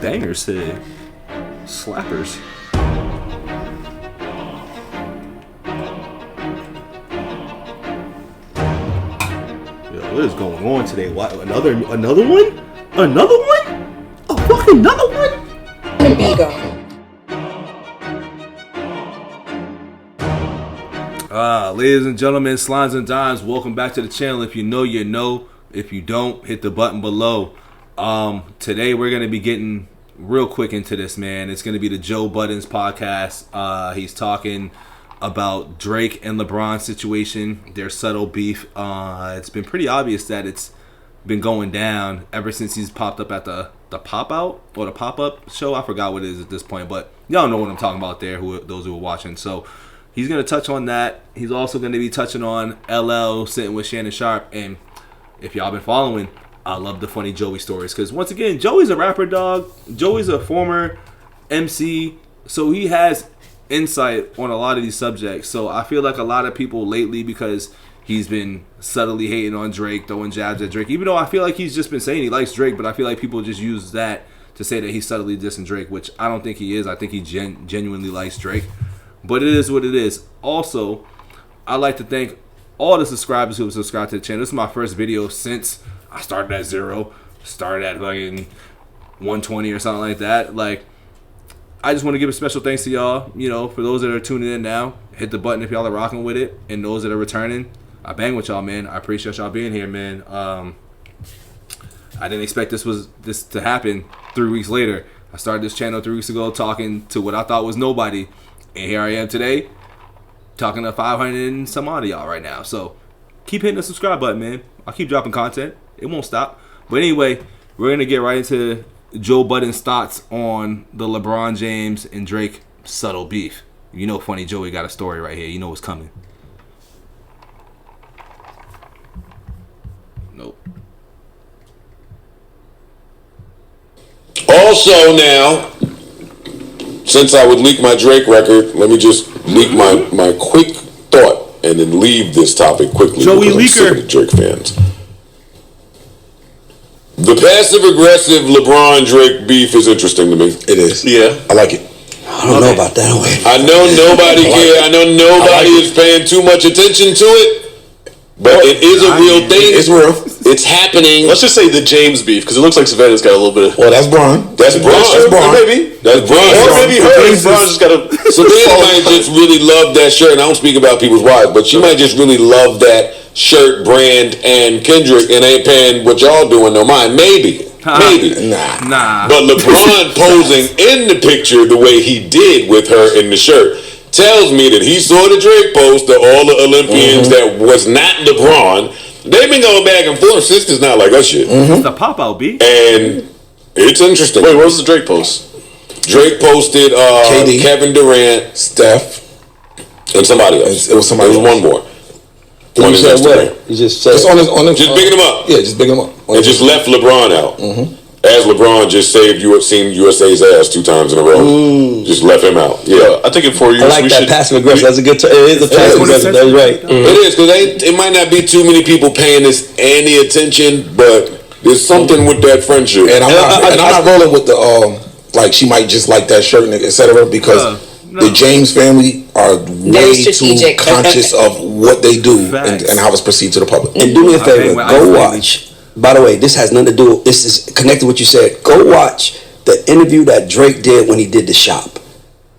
bangers today. Slappers. Yo, what is going on today? What, another one? Another one? A fucking another one? Ladies and gentlemen, slimes and dimes, welcome back to the channel. If you know, you know. If you don't, hit the button below. Today we're gonna be getting real quick into this, man. It's gonna be the Joe Budden's podcast. He's talking about Drake and LeBron situation, their subtle beef. It's been pretty obvious that it's been going down ever since he's popped up at the pop-out or the pop-up show. I forgot what it is at this point, but y'all know what I'm talking about there, those who are watching. So he's going to touch on that. He's also going to be touching on LL sitting with Shannon Sharpe. And if y'all been following, I love the funny Joey stories. Because once again, Joey's a rapper, dog. Joey's a former MC. So he has insight on a lot of these subjects. So I feel like a lot of people lately, because he's been subtly hating on Drake, throwing jabs at Drake. Even though I feel like he's just been saying he likes Drake, but I feel like people just use that to say that he's subtly dissing Drake, which I don't think he is. I think he genuinely likes Drake. But it is what it is. Also, I'd like to thank all the subscribers who have subscribed to the channel. This is my first video since I started at 0. Started at fucking 120 or something like that. Like, I just want to give a special thanks to y'all. You know, for those that are tuning in now, hit the button if y'all are rocking with it. And those that are returning, I bang with y'all, man. I appreciate y'all being here, man. I didn't expect this to happen 3 weeks later. I started this channel 3 weeks ago talking to what I thought was nobody. And here I am today, talking to 500 and some odd of y'all right now. So keep hitting the subscribe button, man. I'll keep dropping content. It won't stop. But anyway, we're going to get right into Joe Budden's thoughts on the LeBron James and Drake subtle beef. You know Funny Joey got a story right here. You know what's coming. Nope. Also now, since I would leak my Drake record, let me just leak my quick thought and then leave this topic quickly. Joey because I'm sick of the Drake fans. The passive-aggressive LeBron-Drake beef is interesting to me. It is. Yeah. I like it. I don't know about that one. I know nobody care. I know nobody is paying too much attention to it. But it is a real thing. It's real. It's happening. Let's just say the James beef, because it looks like Savannah's got a little bit of... Well, that's Bron. That's Bron. That's Bron. Maybe. That's Bron. Or maybe her and Bron just got a... Savannah might just really love that shirt. And I don't speak about people's wives, but she might just really love that shirt, brand, and Kendrick, and ain't paying what y'all doing no mind. Maybe. Maybe. Nah. But LeBron posing in the picture the way he did with her in the shirt tells me that he saw the Drake post of all the Olympians that was not LeBron. They've been going back and forth. Sisters not like us shit. It's the pop-out beat. And it's interesting. Wait, what was the Drake post? Drake posted KD, Kevin Durant, Steph, and somebody else. It was somebody There was else. one more. You On his said Instagram. what? You just said just on his Just bigging him up. Yeah, just bigging him up. And just left LeBron out. As LeBron just saved Team USA's ass 2 times in a row. Just left him out. Yeah. I think in 4 years I like that passive aggressive. That's a good term. It is a passive aggressive. That's right. It is, because it might not be too many people paying this any attention, but there's something with that friendship. And I'm not rolling with the like she might just like that shirt, etc. Because the James family are way too conscious of what they do and how it's perceived to the public. And do me a favor, go watch. By the way, this has nothing to do. This is connected to what you said. Go watch the interview that Drake did when he did the shop.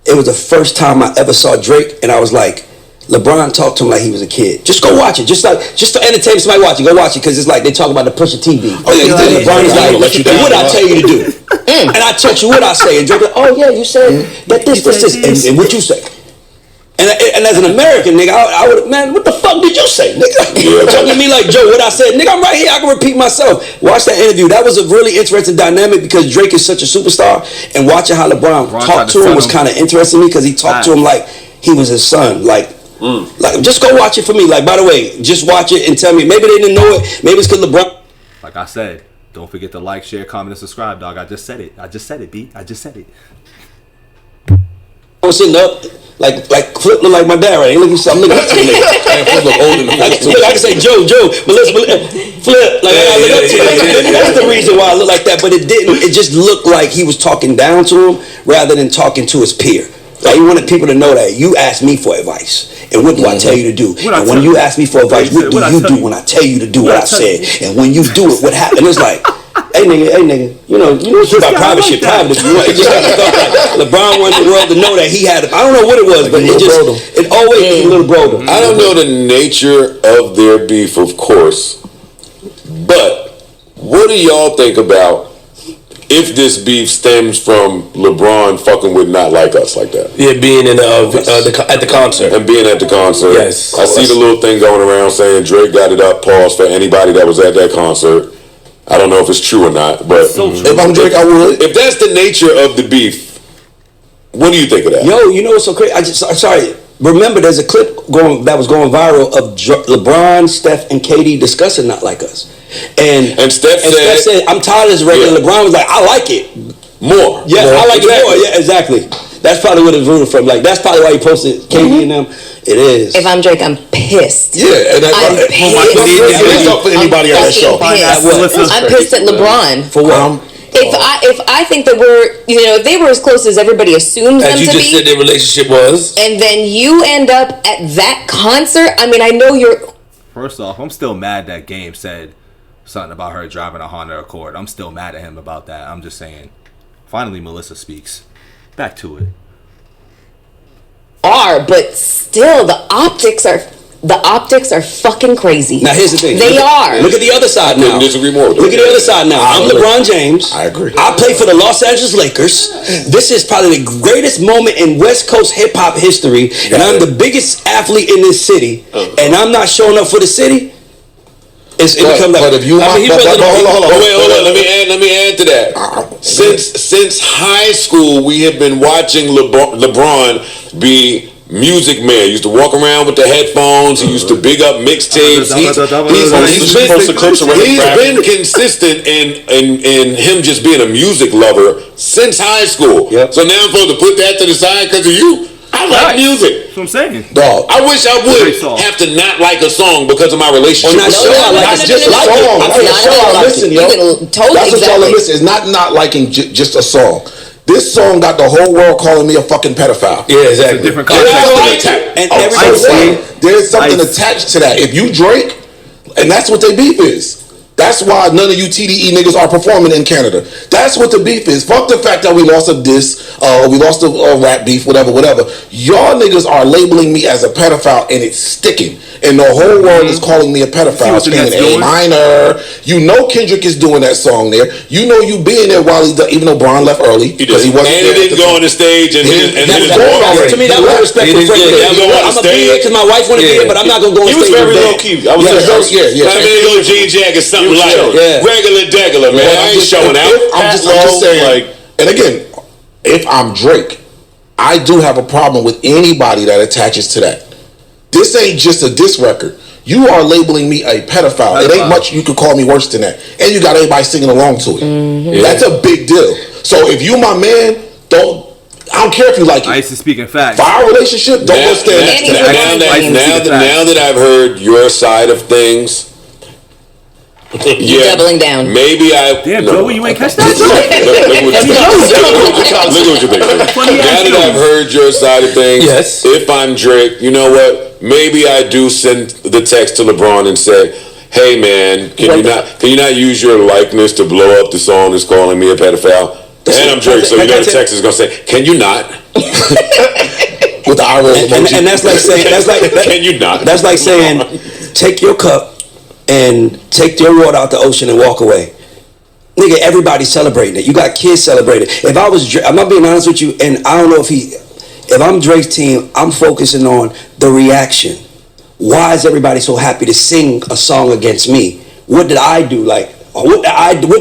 It was the first time I ever saw Drake, and I was like, LeBron talked to him like he was a kid. Just go watch it. Just for entertainment, somebody watch it. Go watch it, because it's like they talk about the Pusha TV. Oh yeah, LeBron is like, what I tell you to do, and I text you what I say, and Drake like, oh yeah, you said that this, and what you say. And as an American, nigga, I would, man, what the fuck did you say, nigga? You're talking to me like, Joe, what I said, nigga, I'm right here, I can repeat myself. Watch that interview. That was a really interesting dynamic, because Drake is such a superstar, and watching how LeBron talked to him was kind of interesting to me, because he talked to him like he was his son. Like, just go watch it for me. Like, by the way, just watch it and tell me. Maybe they didn't know it. Maybe it's because LeBron. Like I said, don't forget to like, share, comment, and subscribe, dog. I just said it, B. I just said it. I was sitting up, like Flip look like my dad, right? Look, I'm looking up to the nigga. Flip look old in the face too. I can say Joe, but listen, Flip, like I look up to him. That's the reason why I look like that. But it didn't. It just looked like he was talking down to him rather than talking to his peer. Like he wanted people to know that you asked me for advice, and what do I tell you to do? And when you ask me for advice, what do you do when I tell you to do what I said? And when you do it, what happened? It's like, hey nigga, you know keep our private shit private if you want. It just felt like LeBron wanted the world to know that he had. I don't know what it was, but it always was a little broder. I don't know the nature of their beef, of course, but what do y'all think about if this beef stems from LeBron fucking with Not Like Us like that? Yeah, being in at the concert. And being at the concert. Yes. I see the little thing going around saying Drake got it up, pause for anybody that was at that concert. I don't know if it's true or not, but if I'm Drake, I would. If that's the nature of the beef, what do you think of that? Yo, you know what's so crazy? Sorry. Remember, there's a clip that was going viral of LeBron, Steph, and KD discussing Not Like Us. And Steph said, I'm tired of this record. Yeah. LeBron was like, I like it more. Yeah, I like it more. Yeah, exactly. That's probably what it's rooted from. Like, that's probably why he posted KD and them. It is. If I'm Drake, I'm pissed. Yeah, and I'm pissed. For anybody on that show. I'm pissed at LeBron. For what? If I think that we're, if they were as close as everybody assumes them to be, as you just said their relationship was, and then you end up at that concert, I mean, I know you're. First off, I'm still mad that Game said something about her driving a Honda Accord. I'm still mad at him about that. I'm just saying. Finally, Melissa speaks. Back to it. But still, the optics are fucking crazy. Now here's the thing. They are. Look at the other side now. Disagree more. Look at the other side now. I'm LeBron James. I agree. I play for the Los Angeles Lakers. This is probably the greatest moment in West Coast hip hop history, and I'm the biggest athlete in this city, and I'm not showing up for the city. It becomes like. But if you, hold on. Let me add to that. Since high school, we have been watching LeBron be music man. He used to walk around with the headphones. He used to big up mixtapes. He's been consistent in him just being a music lover since high school. Yep. So now I'm supposed to put that to the side because of you. I like music. That's what I'm saying. Dog. I wish I would have to not like a song because of my relationship. That's just a song. That's a song. Listen, yo. That's what y'all are missing. It's not liking just a song. This song got the whole world calling me a fucking pedophile. Yeah, exactly. It's a different context. And there's something attached to that. If you Drake, and that's what their beef is. That's why none of you TDE niggas are performing in Canada. That's what the beef is. Fuck the fact that we lost a diss, we lost a rap beef, whatever. Y'all niggas are labeling me as a pedophile and it's sticking. And the whole world is calling me a pedophile. And A minor. You know Kendrick is doing that song there. You know you being there while even though Bron left early. Because he wasn't there. And he didn't go on the stage and to me, that was respect for Frank. I'm going to be here because my wife want to be here, but I'm not going to go on stage. He was very low key. I was just go jean jacket, something like regular, man. I ain't showing out. I'm just saying. And again, if I'm Drake, I do have a problem with anybody that attaches to that. This ain't just a diss record. You are labeling me a pedophile. It ain't much you could call me worse than that. And you got everybody singing along to it. Mm-hmm. That's a big deal. So if you my man, I don't care if you like it. I used to speak in facts. For our relationship, don't go stand next to that. Now that I've heard your side of things, you're doubling down. Maybe Damn, Joey, you ain't catch that? Look what you think. Now that I've heard your side of things, if I'm Drake, you know what? Maybe I do send the text to LeBron and say, "Hey man, can you not use your likeness to blow up the song that's calling me a pedophile?" And I'm Drake, so you know the text is gonna say, "Can you not?" With the eye roll emoji. And that's like saying, can you not? That's like saying, take your cup and take your water out the ocean and walk away. Nigga, everybody's celebrating it. You got kids celebrating. If I was Drake, I'm not being honest with you, and I don't know if I'm Drake's team, I'm focusing on the reaction. Why is everybody so happy to sing a song against me? What did I do? What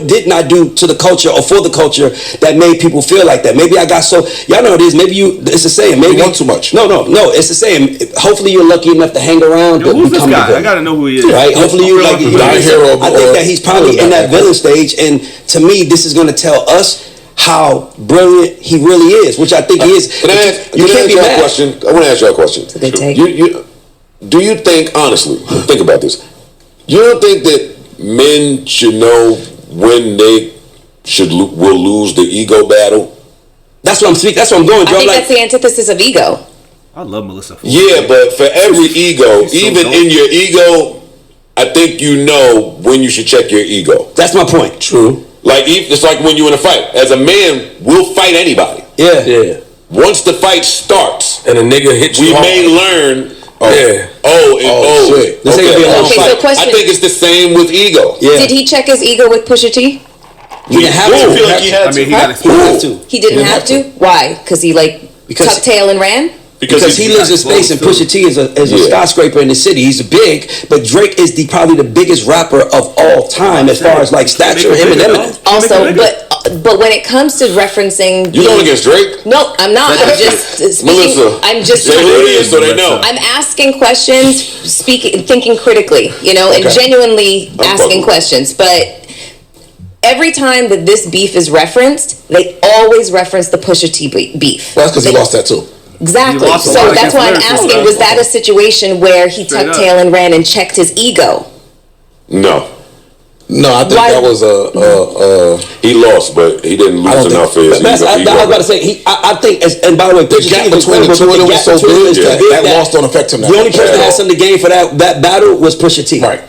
didn't I do to the culture or for the culture that made people feel like that? Maybe I got y'all know it is. Maybe it's the saying. Maybe you want too much. No, it's the saying. Hopefully you're lucky enough to hang around. Who's this guy? I gotta know who he is. Right? Hopefully you like. I think that he's probably in that villain stage, and to me, this is going to tell us how brilliant he really is, which I think he is. You can't be mad. I want to ask you a question. Do you think, honestly, think about this? You don't think that men should know when they will lose the ego battle? That's what I'm speaking. That's what I'm going. I think that's the antithesis of ego. I love Melissa. Yeah, but for every ego, even in your ego, I think you know when you should check your ego. That's my point. True. Like it's like when you're in a fight. As a man, we'll fight anybody. Yeah. Once the fight starts, and a nigga hits you we hard. may learn. Shit. This ain't gonna be a long fight. So question, I think it's the same with ego. Yeah. did he check his ego with Pusha T? He didn't have to. I feel like he had to. He got He didn't have to. Why? Because he tucked tail and ran. Because he lives in space and Pusha T is a skyscraper in the city. He's big, but Drake is probably the biggest rapper of all time as far as like stature, him and Eminem. Also, but when it comes to referencing, You going against Drake? No, I'm not. I'm just speaking. Melissa. I'm just. Say who it is so they know. I'm asking questions, thinking critically, and genuinely asking questions. But every time that this beef is referenced, they always reference the Pusha T beef. Well, that's because he lost that too. Exactly. So that's why I'm asking, was that a situation where he tucked tail and ran and checked his ego? No, I think that was he lost, but he didn't lose enough for his ego. I was about to say, I think, and by the way, the gap between the two of them was so big that loss don't affect him. The only person that had something to gain for that battle was Pusha T. Right.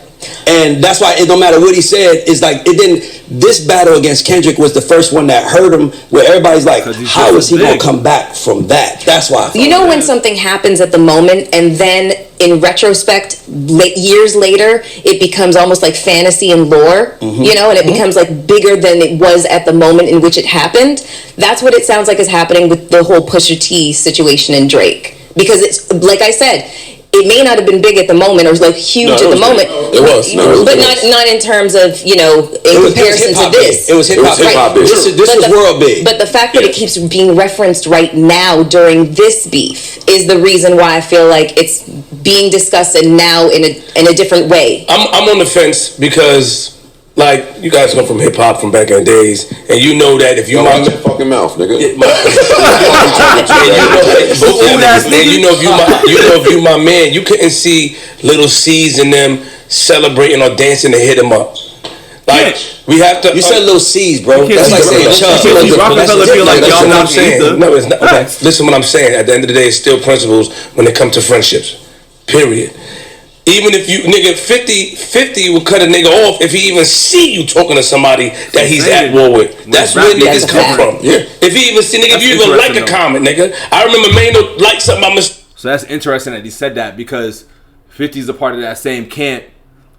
And that's why it don't matter what he said. It's like it didn't. This battle against Kendrick was the first one that hurt him. Where everybody's like, "How is he gonna come back from that?" That's why. When something happens at the moment, and then in retrospect, years later, it becomes almost like fantasy and lore. And it becomes like bigger than it was at the moment in which it happened. That's what it sounds like is happening with the whole Pusha T situation and Drake. Because it's like I said. It may not have been big at the moment or like huge at the moment. It was, but not in terms of in comparison to this. It was hip hop. This was world big. But the fact that it keeps being referenced right now during this beef is the reason why I feel like it's being discussed and now in a different way. I'm on the fence because. Like, you guys come from hip hop from back in the days, and you know that if you watch your fucking mouth, nigga. You know if you my man, you couldn't see Little C's and them celebrating or dancing to hit them up. Like we have to. You said Little C's, bro. That's like saying Chuck. Rockefeller feel like y'all not saying. No, it's not. Okay. Listen, what I'm saying. At the end of the day, it's still principles when it comes to friendships. Period. Even if you, nigga, 50 will cut a nigga off if he even see you talking to somebody that he's at war with. That's where niggas come from. Yeah. If he even see, nigga, if you even like a comment, nigga. I remember Mano liked something I missed. So that's interesting that he said that because 50's a part of that same camp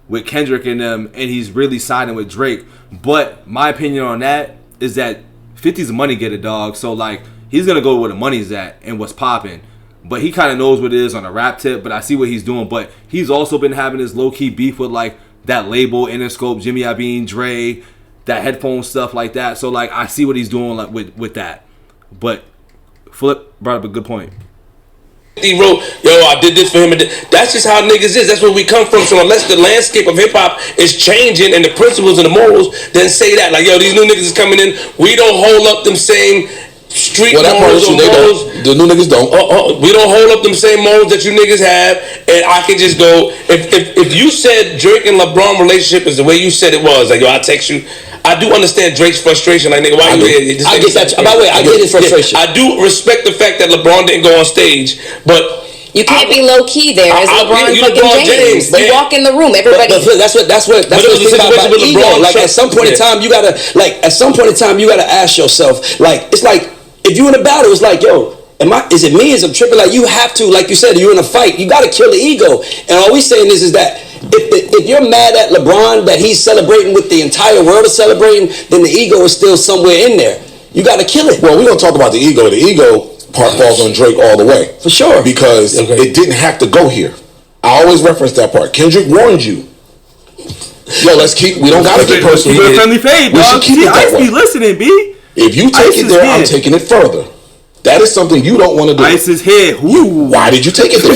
with Kendrick and them, and he's really siding with Drake. But my opinion on that is that 50's a money getter, dog. So, like, he's going to go where the money's at and what's popping. But he kind of knows what it is on a rap tip, but I see what he's doing. But he's also been having this low-key beef with, like, that label, Interscope, Jimmy Iovine, Dre, that headphone stuff like that. So, like, I see what he's doing like with that. But Flip brought up a good point. He wrote, yo, I did this for him. That's just how niggas is. That's where we come from. So unless the landscape of hip-hop is changing and the principles and the morals, then say that. Like, yo, these new niggas is coming in. We don't hold up them same street morals or morals. The new niggas don't. We don't hold up them same morals that you niggas have. And I can just go, if you said Drake and LeBron relationship is the way you said it was, like, yo, I text you. I do understand Drake's frustration. Like, nigga, why you here? I get that. By the way, I get his frustration. I do respect the fact that LeBron didn't go on stage, but you can't be low key there. As LeBron fucking James. You walk in the room, everybody. But that's what the thing about ego. Like at some point in time, you gotta ask yourself. Like it's like if you in a battle, it's like, yo, is it me? Is it tripping? Like you have to, like you said, you're in a fight. You gotta kill the ego. And all we saying is that. If you're mad at LeBron that he's celebrating with the entire world is celebrating, then the ego is still somewhere in there. You got to kill it. Well, we're going to talk about the ego. The ego part falls on Drake all the way. For sure. Because it didn't have to go here. I always reference that part. Kendrick warned you. Yo, we don't got to get personal. Keep it a friendly fade, dog. See, I be listening, B. If you take it there, I'm taking it further. That is something you don't want to do. Ice is here. Why did you take it there?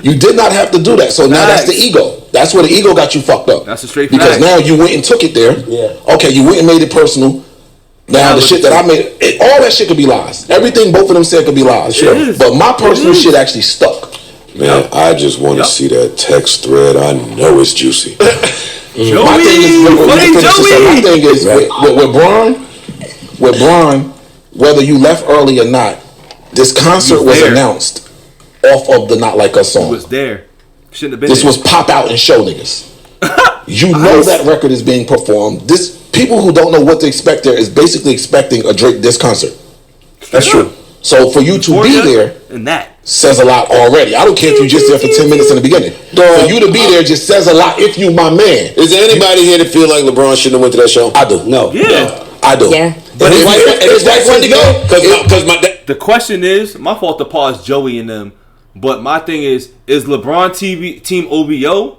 You did not have to do that. So now that's the ego. That's where the ego got you fucked up. That's a straight Because fact. now you went and took it there. Yeah. Okay, you went and made it personal. Now the shit that I made, all that shit could be lies. Everything both of them said could be lies. Sure. But my personal shit actually stuck. Man, I just want to see that text thread. I know it's juicy. My thing is with Bron, whether you left early or not, this concert was announced off of the Not Like Us song. It was there. Shouldn't have been. This was pop out and show niggas. You know that record is being performed. This people who don't know what to expect there is basically expecting a Drake diss concert. That's true. So for you to be there and that says a lot already. I don't care if you're just there for 10 minutes in the beginning. For you to be there just says a lot if you my man. Is there anybody here that feel like LeBron shouldn't have went to that show? I do. No. Yeah. I do. Yeah. But his wife wanted to go. Because the question is, my fault to pause Joey and them, but my thing is LeBron team OVO,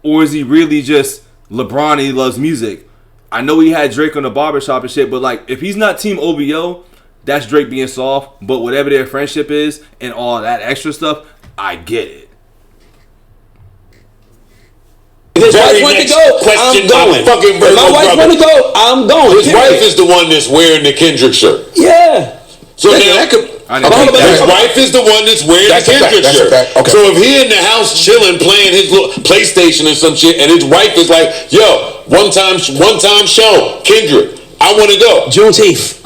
or is he really just LeBron and he loves music? I know he had Drake on the barbershop and shit, but like if he's not team OVO, that's Drake being soft. But whatever their friendship is and all that extra stuff, I get it. His wife want to go, I'm going. If my wife want to go, I'm going. His wife is the one that's wearing the Kendrick shirt. Yeah. So now his wife is the one that's wearing the Kendrick shirt. Okay. So if he in the house chilling, playing his little PlayStation or some shit, and his wife is like, "Yo, one time show, Kendrick, I want to go." Juneteenth.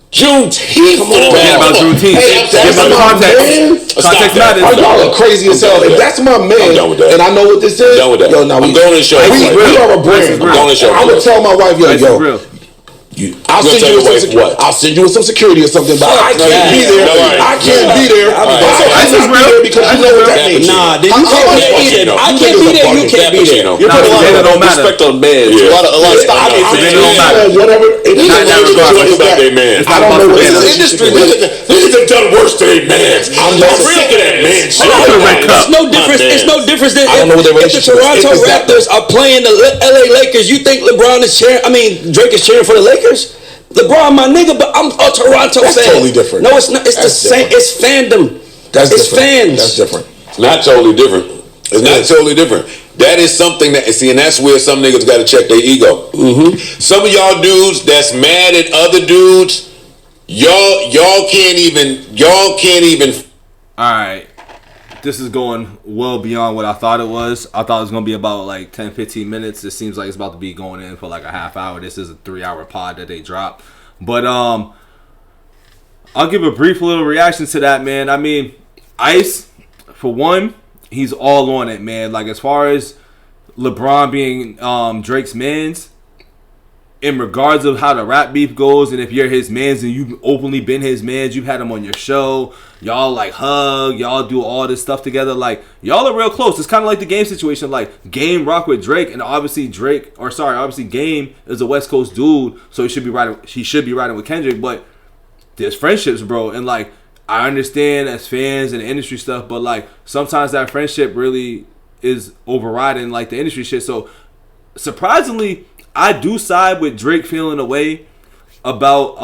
Come on, forget about Juneteenth. Hey, that's my context. Context matters. Y'all are crazy as hell. If that's my man, and I know what this is, yo, now I'm going to show. We are a brand. I'm going to show. I'm gonna tell my wife, yo. I'll send you with some security or something, but I can't be there. I can't be there. I can't be there because you know what that means. Nah, then you can't be there. I can't be there. You can't be there. You're putting a lot of respect on man. A lot of stuff. Whatever. I don't know what this industry. Niggas have done worse to their mans. I'm sick of that man. It's no difference. It's no difference than if the Toronto Raptors are playing the LA Lakers. You think LeBron is cheering? I mean, Drake is cheering for the Lakers. LeBron, my nigga, but I'm a Toronto fan. That's totally different. No, it's not. It's the same. It's fandom. It's fans. That's different. It's not totally different. It's not totally different. That is something that and that's where some niggas got to check their ego. Some of y'all dudes that's mad at other dudes, y'all can't even. All right. This is going well beyond what I thought it was. I thought it was going to be about like 10, 15 minutes. It seems like it's about to be going in for like a half hour. This is a 3-hour pod that they dropped. But I'll give a brief little reaction to that, man. I mean, Ice, for one, he's all on it, man. Like as far as LeBron being Drake's mans, in regards of how the rap beef goes, and if you're his mans and you've openly been his mans, you've had him on your show, y'all like hug, y'all do all this stuff together, like y'all are real close. It's kind of like the Game situation. Like Game rock with Drake, and obviously Game is a West Coast dude, so he should be riding with Kendrick. But there's friendships, bro, and like I understand as fans and industry stuff, but like sometimes that friendship really is overriding like the industry shit. So surprisingly, I do side with Drake feeling a way about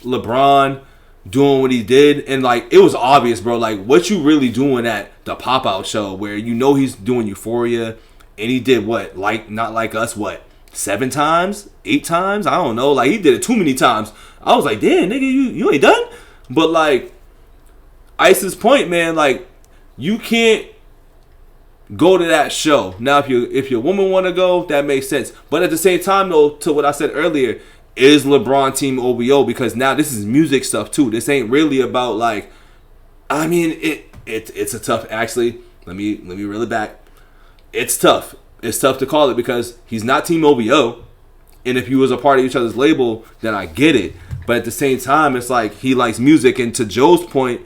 LeBron doing what he did. And like it was obvious, bro, like what you really doing at the pop-out show where you know he's doing Euphoria, and he did what, like Not Like Us, what, 7 times, 8 times, I don't know, like he did it too many times. I was like, damn, nigga, you ain't done. But like Ice's point, man, like you can't go to that show. Now, if your woman want to go, that makes sense. But at the same time, though, to what I said earlier, is LeBron team OVO? Because now this is music stuff too. This ain't really about like. I mean, it's a tough. Actually, let me reel it back. It's tough. It's tough to call it because he's not team OVO, and if you was a part of each other's label, then I get it. But at the same time, it's like he likes music, and to Joe's point,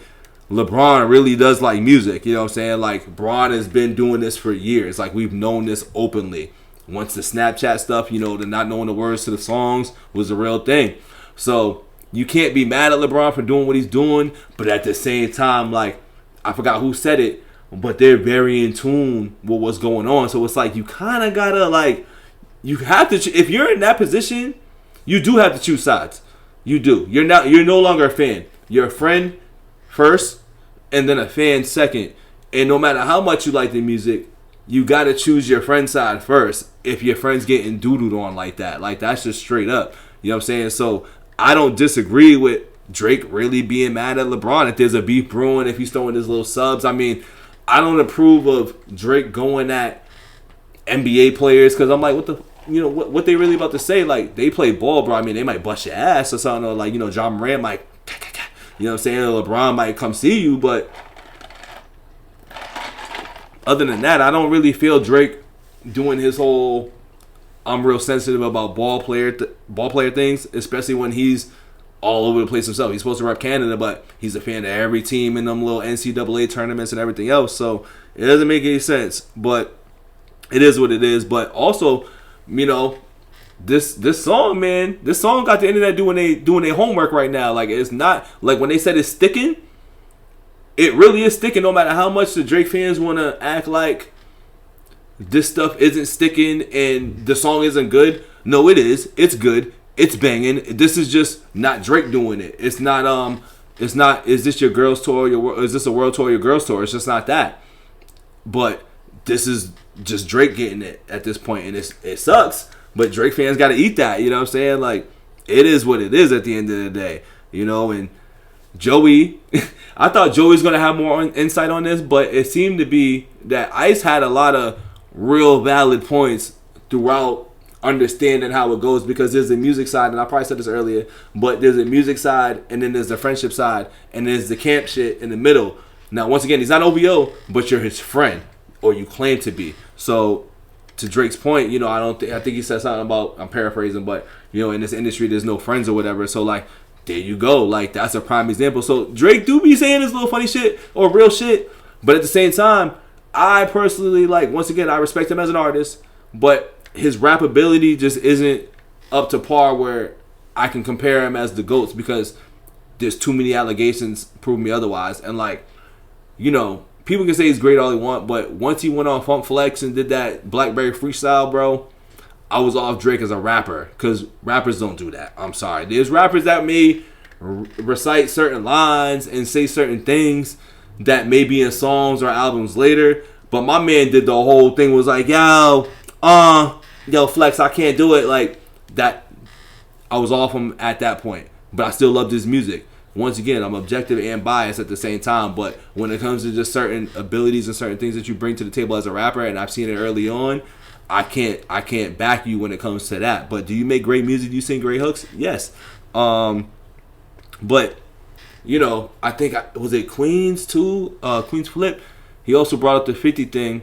LeBron really does like music, you know what I'm saying? Like, Bron has been doing this for years. Like, we've known this openly. Once the Snapchat stuff, you know, the not knowing the words to the songs was a real thing. So, you can't be mad at LeBron for doing what he's doing, but at the same time, like, I forgot who said it, but they're very in tune with what's going on. So, it's like, you kind of gotta, like, you have to, if you're in that position, you do have to choose sides. You do. You're no longer a fan. You're a friend first, and then a fan second. And no matter how much you like the music, you gotta choose your friend side first if your friend's getting doodled on like that. Like, that's just straight up. You know what I'm saying? So I don't disagree with Drake really being mad at LeBron if there's a beef brewing, if he's throwing his little subs. I mean, I don't approve of Drake going at NBA players, because I'm like, what they really about to say? Like, they play ball, bro. I mean, they might bust your ass or something, or like, John Moran might, you know what I'm saying, or LeBron might come see you, but other than that, I don't really feel Drake doing his whole I'm real sensitive about ball player things, especially when he's all over the place himself. He's supposed to rep Canada, but he's a fan of every team in them little NCAA tournaments and everything else. So it doesn't make any sense, but it is what it is. But also, this song, man, this song got the internet doing their homework right now. Like, it's not like when they said it's sticking, it really is sticking. No matter how much the Drake fans want to act like this stuff isn't sticking and the song isn't good. No, it is. It's good. It's banging. This is just not Drake doing it. It's not. Is this your girls tour? Is this a world tour? Your girls tour? It's just not that. But this is just Drake getting it at this point, and it sucks. But Drake fans got to eat that. You know what I'm saying? Like, it is what it is at the end of the day. And Joey, I thought Joey was gonna have more insight on this, but it seemed to be that Ice had a lot of real valid points throughout understanding how it goes, because there's a music side, and I probably said this earlier, but there's a music side, and then there's the friendship side, and there's the camp shit in the middle. Now, once again, he's not OVO, but you're his friend, or you claim to be. So, to Drake's point, I think he said something about, I'm paraphrasing, but in this industry, there's no friends or whatever. So, like, there you go. Like, that's a prime example. So Drake do be saying his little funny shit or real shit, but at the same time, I personally, like, once again, I respect him as an artist, but his rap ability just isn't up to par where I can compare him as the GOATs, because there's too many allegations prove me otherwise. And, like, people can say he's great all they want, but once he went on Funk Flex and did that Blackberry freestyle, bro, I was off Drake as a rapper, because rappers don't do that. I'm sorry. There's rappers that may recite certain lines and say certain things that may be in songs or albums later, but my man did the whole thing, was like, yo, Flex, I can't do it. Like, that, I was off him at that point, but I still loved his music. Once again, I'm objective and biased at the same time, but when it comes to just certain abilities and certain things that you bring to the table as a rapper, and I've seen it early on, I can't back you when it comes to that. But do you make great music? Do you sing great hooks? Yes. But I think, was it Queens too? Queens Flip. He also brought up the 50 thing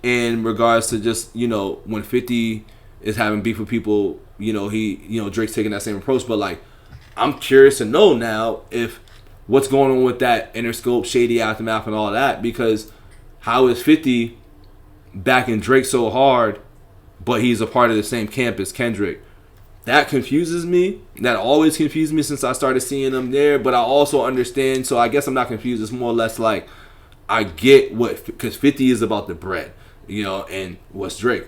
in regards to just when 50 is having beef with people. Drake's taking that same approach. But, like, I'm curious to know now if what's going on with that Interscope, Shady Aftermath, and all that, because how is 50 backing Drake so hard, but he's a part of the same camp as Kendrick? That confuses me. That always confused me since I started seeing them there. But I also understand, so I guess I'm not confused. It's more or less like, I get because 50 is about the bread, and what's Drake?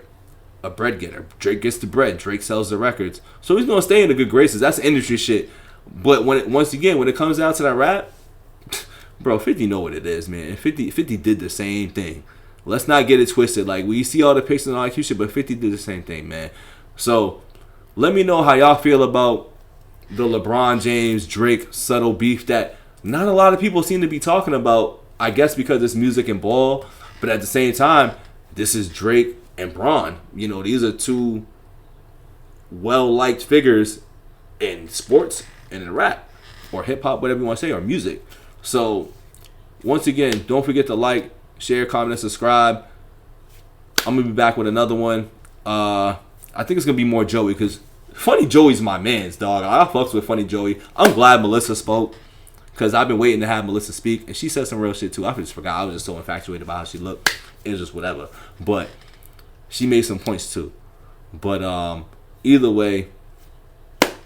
A bread getter. Drake gets the bread. Drake sells the records. So he's gonna stay in the good graces. That's industry shit. But when it comes down to that rap, bro, 50 know what it is, man. 50 did the same thing. Let's not get it twisted. Like, we see all the pictures and all that cute shit, but 50 did the same thing, man. So let me know how y'all feel about the LeBron James Drake subtle beef that not a lot of people seem to be talking about. I guess because it's music and ball, but at the same time, this is Drake and Bron. These are two well-liked figures in sports and in rap, or hip-hop, whatever you want to say, or music. So, once again, don't forget to like, share, comment, and subscribe. I'm going to be back with another one. I think it's going to be more Joey, because Funny Joey's my man's, dog. I fucks with Funny Joey. I'm glad Melissa spoke, because I've been waiting to have Melissa speak, and she said some real shit too. I just forgot. I was just so infatuated about how she looked. It was just whatever. But she made some points too. But either way,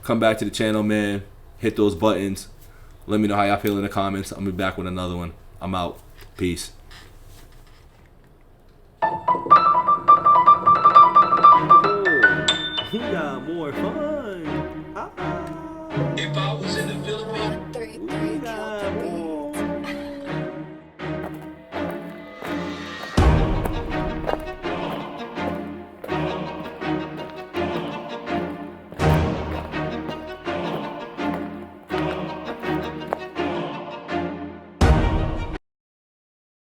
come back to the channel, man. Hit those buttons. Let me know how y'all feel in the comments. I'm going to be back with another one. I'm out. Peace. We got more fun. If I was in the Philippines